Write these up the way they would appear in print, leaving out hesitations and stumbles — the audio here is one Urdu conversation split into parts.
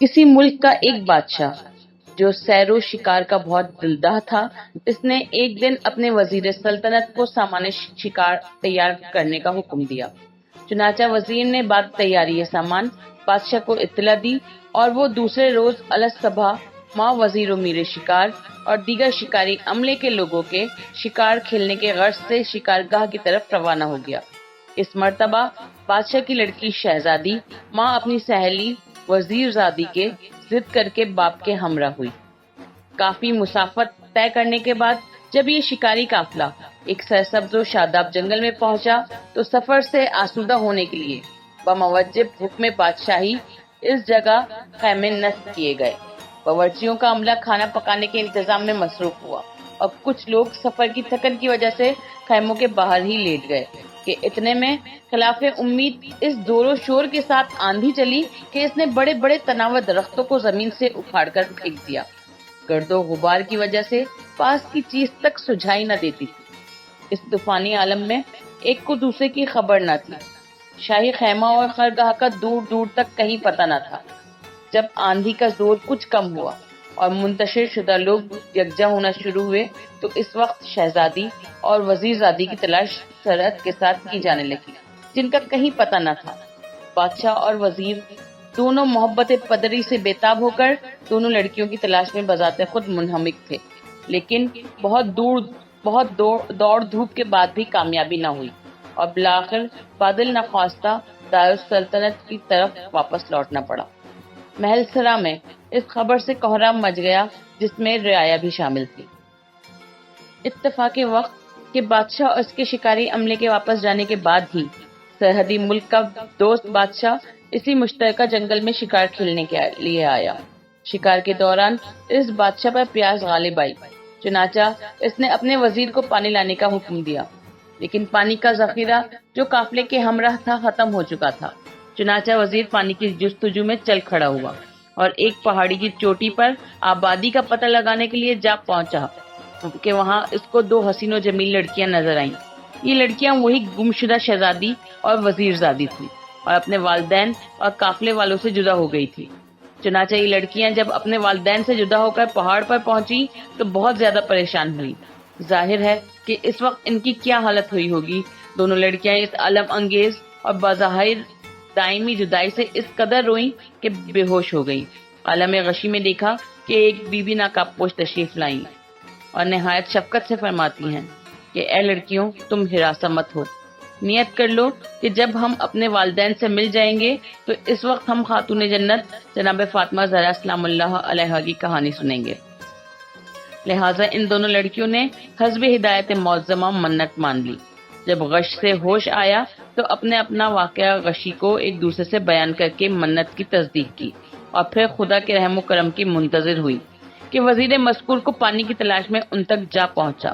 کسی ملک کا ایک بادشاہ جو سیر و شکار کا بہت دلدار تھا، اس نے ایک دن اپنے وزیر سلطنت کو سامان شکار تیار کرنے کا حکم دیا۔ چنانچہ وزیر نے بعد تیاری سامان بادشاہ کو اطلاع دی اور وہ دوسرے روز الصبح ماں وزیر و میر شکار اور دیگر شکاری عملے کے لوگوں کے شکار کھیلنے کے غرض سے شکارگاہ کی طرف روانہ ہو گیا۔ اس مرتبہ بادشاہ کی لڑکی شہزادی ماں اپنی سہیلی وزیر زادی کے ضد کر کے باپ کے ہمراہ ہوئی۔ کافی مسافت طے کرنے کے بعد جب یہ شکاری قافلہ ایک سرسبز و شاداب جنگل میں پہنچا تو سفر سے آسودہ ہونے کے لیے بموجب حکم بادشاہی اس جگہ خیمے نصب کیے گئے۔ باورچیوں کا عملہ کھانا پکانے کے انتظام میں مصروف ہوا اور کچھ لوگ سفر کی تھکن کی وجہ سے خیموں کے باہر ہی لیٹ گئے کہ اتنے میں خلاف امید اس زور و شور کے ساتھ آندھی چلی کہ اس نے بڑے بڑے تناور درختوں کو زمین سے اکھاڑ کر پھینک دیا۔ گرد و غبار کی وجہ سے پاس کی چیز تک سجھائی نہ دیتی تھی۔ اس طوفانی عالم میں ایک کو دوسرے کی خبر نہ تھی۔ شاہی خیمہ اور خرگاہ کا دور دور تک کہیں پتہ نہ تھا۔ جب آندھی کا زور کچھ کم ہوا اور منتشر شدہ لوگ یکجا ہونا شروع ہوئے تو اس وقت شہزادی اور وزیر زادی کی تلاش سرعت کے ساتھ کی جانے لگی، جن کا کہیں پتہ نہ تھا۔ بادشاہ اور وزیر دونوں محبت پدری سے بےتاب ہو کر دونوں لڑکیوں کی تلاش میں بذات خود منہمک تھے، لیکن بہت دوڑ دھوپ کے بعد بھی کامیابی نہ ہوئی اور بالآخر بادل نخواستہ دارالسلطنت کی طرف واپس لوٹنا پڑا۔ محل سرا میں اس خبر سے کوہرام مچ گیا جس میں رعایا بھی شامل تھی۔ اتفاق وقت کہ بادشاہ اور اس کے شکاری عملے کے واپس جانے کے بعد ہی سرحدی ملک کا دوست بادشاہ اسی مشترکہ جنگل میں شکار کھیلنے کے لیے آیا۔ شکار کے دوران اس بادشاہ پر پیاس غالب آئی، چنانچہ اس نے اپنے وزیر کو پانی لانے کا حکم دیا، لیکن پانی کا ذخیرہ جو قافلے کے ہمراہ تھا ختم ہو چکا تھا۔ چنانچہ وزیر پانی کی جستجو میں چل کھڑا ہوا اور ایک پہاڑی کی چوٹی پر آبادی کا پتہ لگانے کے لیے جا پہنچا کہ وہاں اس کو دو حسین و جمیل لڑکیاں نظر آئیں۔ یہ لڑکیاں وہی گمشدہ شہزادی اور وزیر زادی تھی اور اپنے والدین اور قافلے والوں سے جدا ہو گئی تھی۔ چنانچہ یہ لڑکیاں جب اپنے والدین سے جدا ہو کر پہاڑ پر پہنچی تو بہت زیادہ پریشان ہوئی۔ ظاہر ہے کہ اس وقت ان کی کیا حالت ہوئی ہوگی۔ دونوں لڑکیاں اس علم انگیز اور بظاہر دائمی جدائی سے اس قدر روئیں کہ بے ہوش ہو گئی۔ عالم غشی میں دیکھا کہ ایک بی بی نقاب پوش تشریف لائیں اور نہایت شفقت سے فرماتی ہیں کہ اے لڑکیوں، تم ہراساں مت ہو، نیت کر لو کہ جب ہم اپنے والدین سے مل جائیں گے تو اس وقت ہم خاتون جنت جناب فاطمہ زہرا سلام اللہ علیہا کی کہانی سنیں گے۔ لہٰذا ان دونوں لڑکیوں نے حسب ہدایت معظمہ منت مان لی۔ جب غش سے ہوش آیا تو اپنا واقعہ غشی کو ایک دوسرے سے بیان کر کے منت کی تصدیق کی اور پھر خدا کے رحم و کرم کی منتظر ہوئی کہ وزیر مذکور کو پانی کی تلاش میں ان تک جا پہنچا۔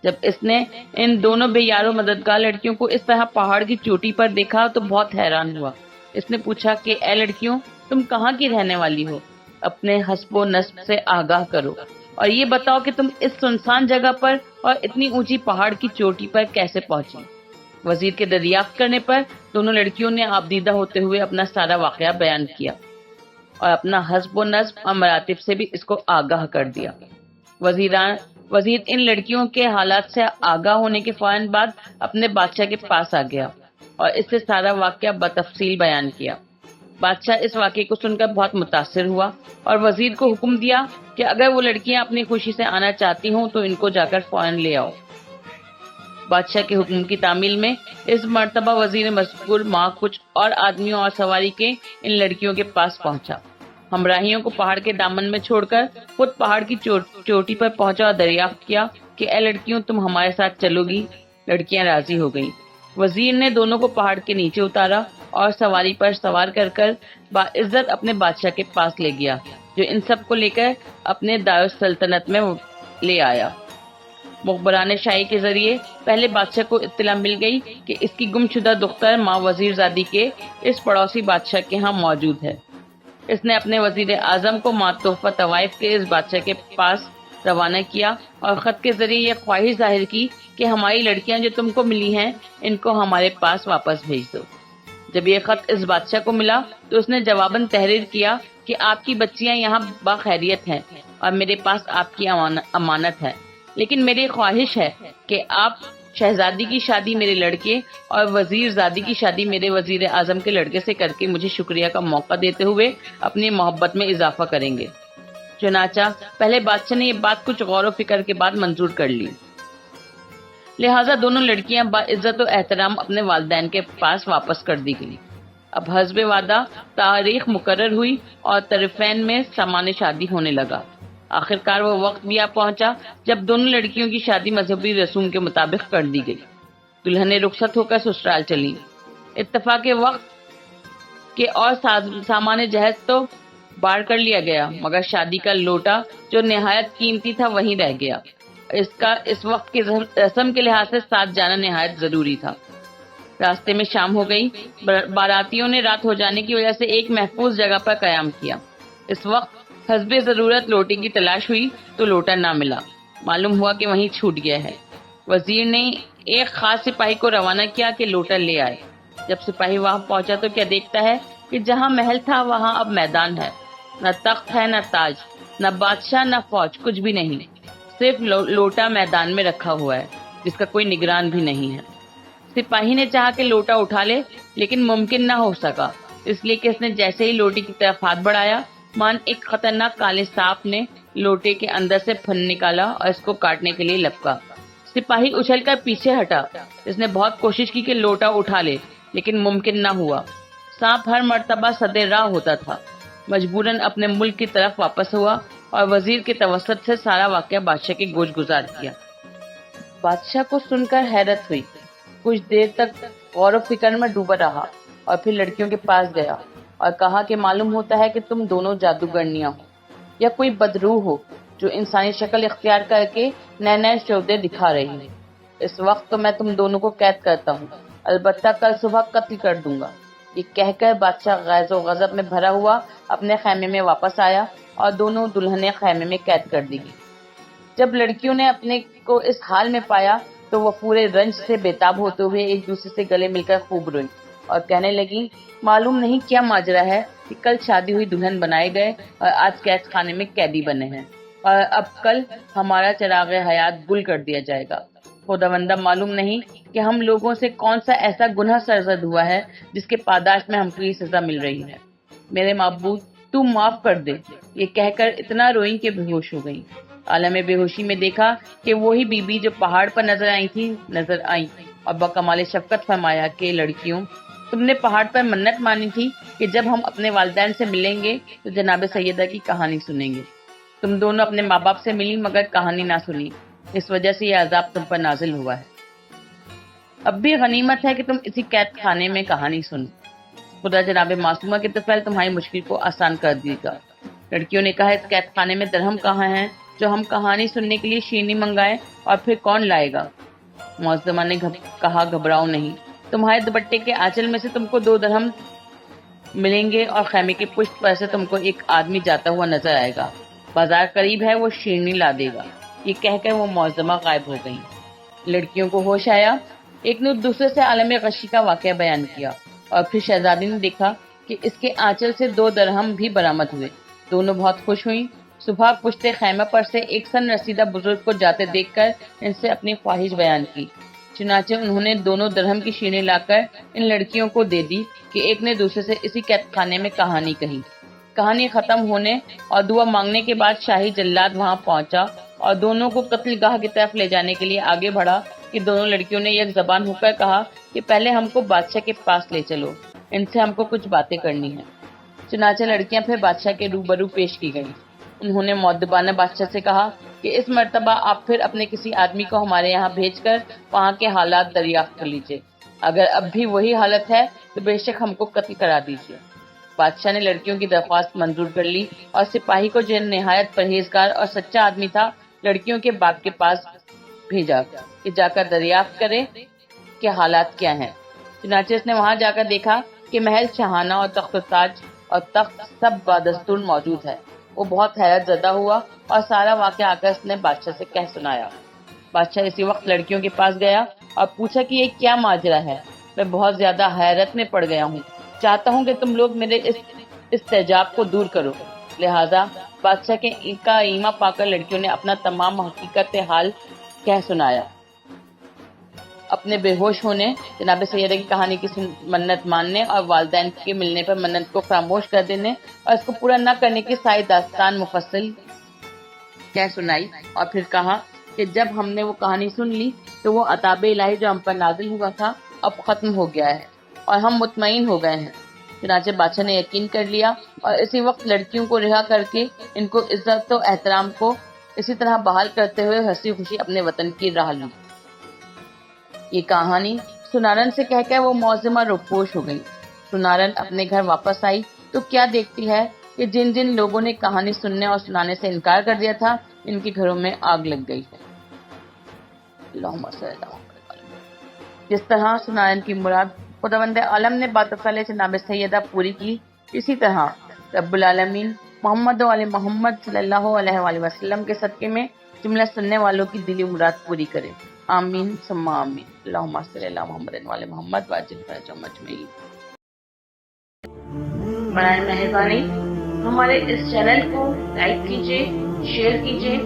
جب اس نے ان دونوں بے یار و مددگار لڑکیوں کو اس طرح پہاڑ کی چوٹی پر دیکھا تو بہت حیران ہوا۔ اس نے پوچھا کہ اے لڑکیوں، تم کہاں کی رہنے والی ہو؟ اپنے حسب و نسب سے آگاہ کرو اور یہ بتاؤ کہ تم اس سنسان جگہ پر اور اتنی اونچی پہاڑ کی چوٹی پر کیسے پہنچی؟ وزیر کے دریافت کرنے پر دونوں لڑکیوں نے آبدیدہ ہوتے ہوئے اپنا سارا واقعہ بیان کیا اور اپنا حسب و نسب اور مراتب سے بھی اس کو آگاہ کر دیا۔ وزیر ان لڑکیوں کے حالات سے آگاہ ہونے کے فوراً بعد اپنے بادشاہ کے پاس آ گیا اور اس سے سارا واقعہ بتفصیل بیان کیا۔ بادشاہ اس واقعے کو سن کر بہت متاثر ہوا اور وزیر کو حکم دیا کہ اگر وہ لڑکیاں اپنی خوشی سے آنا چاہتی ہوں تو ان کو جا کر فوراً لے آؤ۔ بادشاہ کے حکم کی تعمیل میں اس مرتبہ وزیر مذکور ماں کچھ اور آدمیوں اور سواری کے ان لڑکیوں کے پاس پہنچا۔ ہمراہیوں کو پہاڑ کے دامن میں چھوڑ کر خود پہاڑ کی چوٹی پر پہنچا اور دریافت کیا کہ اے لڑکیوں، تم ہمارے ساتھ چلو گی؟ لڑکیاں راضی ہو گئیں۔ وزیر نے دونوں کو پہاڑ کے نیچے اتارا اور سواری پر سوار کر باعزت اپنے بادشاہ کے پاس لے گیا، جو ان سب کو لے کر اپنے دارالسلطنت میں لے آیا۔ مخبران شاہی کے ذریعے پہلے بادشاہ کو اطلاع مل گئی کہ اس کی گمشدہ دختر ماں وزیر زادی کے اس پڑوسی بادشاہ کے ہاں موجود ہے۔ اس نے اپنے وزیر اعظم کو ماں تحفہ طوائف کے اس بادشاہ کے پاس روانہ کیا اور خط کے ذریعے یہ خواہش ظاہر کی کہ ہماری لڑکیاں جو تم کو ملی ہیں ان کو ہمارے پاس واپس بھیج دو۔ جب یہ خط اس بادشاہ کو ملا تو اس نے جواباً تحریر کیا کہ آپ کی بچیاں یہاں باخیریت ہیں اور میرے پاس آپ کی امانت ہے، لیکن میری خواہش ہے کہ آپ شہزادی کی شادی میرے لڑکے اور وزیر زادی کی شادی میرے وزیر اعظم کے لڑکے سے کر کے مجھے شکریہ کا موقع دیتے ہوئے اپنی محبت میں اضافہ کریں گے۔ چنانچہ پہلے بادشاہ نے یہ بات کچھ غور و فکر کے بعد منظور کر لی، لہٰذا دونوں لڑکیاں باعزت و احترام اپنے والدین کے پاس واپس کر دی گئی۔ اب حسب وعدہ تاریخ مقرر ہوئی اور طرفین میں سامان شادی ہونے لگا۔ آخرکار وہ وقت بھی آ پہنچا جب دونوں لڑکیوں کی شادی مذہبی رسوم کے مطابق کر دی گئی۔ دلہنیں رخصت ہو کر سسرال چلیں۔ اتفاق وقت کے اور سامان جہیز تو بار کر لیا گیا، مگر شادی کا لوٹا جو نہایت قیمتی تھا وہیں رہ گیا۔ اس وقت کی رسم کے لحاظ سے ساتھ جانا نہایت ضروری تھا۔ راستے میں شام ہو گئی۔ باراتیوں نے رات ہو جانے کی وجہ سے ایک محفوظ جگہ پر قیام کیا۔ اس وقت حسب ضرورت لوٹے کی تلاش ہوئی تو لوٹا نہ ملا، معلوم ہوا کہ وہیں چھوٹ گیا ہے۔ وزیر نے ایک خاص سپاہی کو روانہ کیا کہ لوٹا لے آئے۔ جب سپاہی وہاں پہنچا تو کیا دیکھتا ہے کہ جہاں محل تھا وہاں اب میدان ہے، نہ تخت ہے، نہ تاج، نہ بادشاہ، نہ فوج، کچھ بھی نہیں، صرف لوٹا میدان میں رکھا ہوا ہے جس کا کوئی نگران بھی نہیں ہے۔ سپاہی نے چاہا کہ لوٹا اٹھا لے، لیکن ممکن نہ ہو سکا، اس لیے کہ اس نے جیسے ہی لوٹے کی طرف ہاتھ بڑھایا، مان ایک خطرناک کالے سانپ نے لوٹے کے اندر سے پھن نکالا اور اس کو کاٹنے کے لیے لپکا۔ سپاہی اچھل کر پیچھے ہٹا۔ اس نے بہت کوشش کی کہ لوٹا اٹھا لے، لیکن ممکن نہ ہوا۔ سانپ ہر مرتبہ سدے راہ ہوتا تھا۔ مجبوراً اپنے ملک کی طرف واپس ہوا اور وزیر کے توسط سے سارا واقعہ بادشاہ کے گوش گزار کیا۔ بادشاہ کو سن کر حیرت ہوئی، کچھ دیر تک غور و فکر میں ڈوبا رہا اور پھر لڑکیوں کے پاس گیا اور کہا کہ معلوم ہوتا ہے کہ تم دونوں جادوگرنیاں ہو یا کوئی بدروح ہو جو انسانی شکل اختیار کر کے نئے نئے شعبے دکھا رہی ہے۔ اس وقت تو میں تم دونوں کو قید کرتا ہوں، البتہ کل صبح قتل کر دوں گا۔ یہ کہہ کر بادشاہ غیظ و غضب میں بھرا ہوا اپنے خیمے میں واپس آیا اور دونوں دلہنیں خیمے میں قید کر دی گئی۔ جب لڑکیوں نے اپنے کو اس حال میں پایا تو وہ پورے رنج سے بےتاب ہوتے ہوئے ایک دوسرے سے گلے مل کر خوب روئیں اور کہنے لگی، معلوم نہیں کیا ماجرا ہے کہ کل شادی ہوئی دلہن بنائے گئے اور آج قید خانے میں قیدی بنے ہیں، اور اب کل ہمارا چراغ حیات گل کر دیا جائے گا۔ خداوندہ، معلوم نہیں کہ ہم لوگوں سے کون سا ایسا گناہ سرزد ہوا ہے جس کے پاداش میں ہم کو یہ سزا مل رہی ہے۔ میرے معبود، تو معاف کر دے۔ یہ کہہ کر اتنا روئیں کہ بے ہوش ہو گئی۔ عالم بے ہوشی میں دیکھا کہ وہی بی بی جو پہاڑ پر نظر آئیں اور بکمال شفقت فرمایا کہ لڑکیوں، تم نے پہاڑ پر منت مانی تھی کہ جب ہم اپنے والدین سے ملیں گے تو جناب سیدہ کی کہانی سنیں گے۔ تم دونوں اپنے ماں باپ سے ملی مگر کہانی نہ سنی، اس وجہ سے یہ عذاب تم پر نازل ہوا ہے۔ اب بھی غنیمت ہے کہ تم اسی قید خانے میں کہانی سنو۔ خدا جناب معصومہ کے طفیل تمہاری مشکل کو آسان کر دے گا۔ لڑکیوں نے کہا، اس قید خانے میں درہم کہاں ہیں جو ہم کہانی سننے کے لیے شیرنی منگائے، اور پھر کون لائے گا؟ معظمہ نے کہا، گھبراؤ نہیں، تمہارے دوپٹے کے آنچل میں سے تم کو 2 درہم ملیں گے اور خیمے کی پشت پر سے تم کو ایک آدمی جاتا ہوا نظر آئے گا، بازار قریب ہے، وہ شیرنی لا دے گا۔ یہ کہہ کر وہ معظمہ غائب ہو گئیں۔ لڑکیوں کو ہوش آیا، ایک نے دوسرے سے عالم غشی کا واقعہ بیان کیا، اور پھر شہزادی نے دیکھا کہ اس کے آنچل سے 2 درہم بھی برآمد ہوئے۔ دونوں بہت خوش ہوئیں۔ صبح پشتے خیمہ پر سے ایک سن رسیدہ بزرگ کو جاتے دیکھ کر ان سے اپنی خواہش بیان کی۔ چنانچہ انہوں نے 2 درہم کی شیرنی لا کر ان لڑکیوں کو دے دی کہ ایک نے دوسرے سے اسی قید خانے میں کہانی کہی۔ کہانی ختم ہونے اور دعا مانگنے کے بعد شاہی جلاد وہاں پہنچا اور دونوں کو قتل گاہ کی طرف لے جانے کے لیے آگے بڑھا کہ دونوں لڑکیوں نے یک زبان ہو کر کہا کہ پہلے ہم کو بادشاہ کے پاس لے چلو، ان سے ہم کو کچھ باتیں کرنی ہیں۔ چنانچہ لڑکیاں پھر بادشاہ کے روبرو پیش کی گئیں۔ انہوں نے مؤدبانہ بادشاہ سے کہا کہ اس مرتبہ آپ پھر اپنے کسی آدمی کو ہمارے یہاں بھیج کر وہاں کے حالات دریافت کر لیجیے، اگر اب بھی وہی حالت ہے تو بے شک ہم کو قتل کرا دیجیے۔ بادشاہ نے لڑکیوں کی درخواست منظور کر لی اور سپاہی کو، جو نہایت پرہیزگار اور سچا آدمی تھا، لڑکیوں کے باپ کے پاس بھیجا کہ جا کر دریافت کرے کہ حالات کیا ہیں۔ چنانچہ اس نے وہاں جا کر دیکھا کہ محل شاہانہ اور تخت و تاج اور تخت سب بدستور موجود ہے۔ وہ بہت حیرت زدہ ہوا اور سارا واقعہ آ کر اس نے بادشاہ سے کہہ سنایا۔ بادشاہ اسی وقت لڑکیوں کے پاس گیا اور پوچھا کہ یہ کیا ماجرا ہے، میں بہت زیادہ حیرت میں پڑ گیا ہوں. چاہتا ہوں کہ تم لوگ میرے اس استحجاب کو دور کرو. لہذا بادشاہ کے کا ایما پا کر لڑکیوں نے اپنا تمام حقیقت حال کہہ سنایا. اپنے بے ہوش ہونے، جناب سیدہ کی کہانی کی منت ماننے اور والدین کے ملنے پر منت کو فراموش کر دینے اور اس کو پورا نہ کرنے کی ساری داستان مفصل کہہ سنائی. اور پھر کہا کہ جب ہم نے وہ کہانی سن لی تو وہ عطاب الہی جو ہم پر نازل ہوا تھا اب ختم ہو گیا ہے اور ہم مطمئن ہو گئے ہیں. چنانچہ بادشاہ نے یقین کر لیا اور اسی وقت لڑکیوں کو رہا کر کے ان کو عزت و احترام کو اسی طرح بحال کرتے ہوئے ہنسی خوشی اپنے وطن کی راہ لی. یہ کہانی سنارن سے کہہ کر وہ معظمہ روپوش ہو گئی. سنارن اپنے گھر واپس آئی تو کیا دیکھتی ہے کہ جن جن لوگوں نے کہانی سننے اور سنانے سے انکار کر دیا تھا ان کے گھروں میں آگ لگ گئی ہے. اللہم صلی اللہ علیہ وسلم. جس طرح سنارن کی مراد خداوند عالم نے باتفعل جناب سیدہ پوری کی، اسی طرح رب العالمین محمد و علی محمد صلی اللہ علیہ وآلہ وسلم کے صدقے میں جملہ سننے والوں کی دلی مراد پوری کرے. آمین ثم آمین. اللہم صلی اللہ محمد و علی محمد واجل فرجہم اجمعین. برائے مہربانی ہمارے اس چینل کو لائک کیجیے، شیئر کیجیے،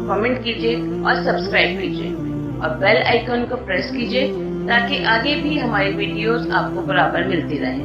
کمنٹ کیجیے اور سبسکرائب کیجیے اور بیل آئیکن کو پریس کیجیے تاکہ آگے بھی ہماری ویڈیوز آپ کو برابر ملتی رہیں.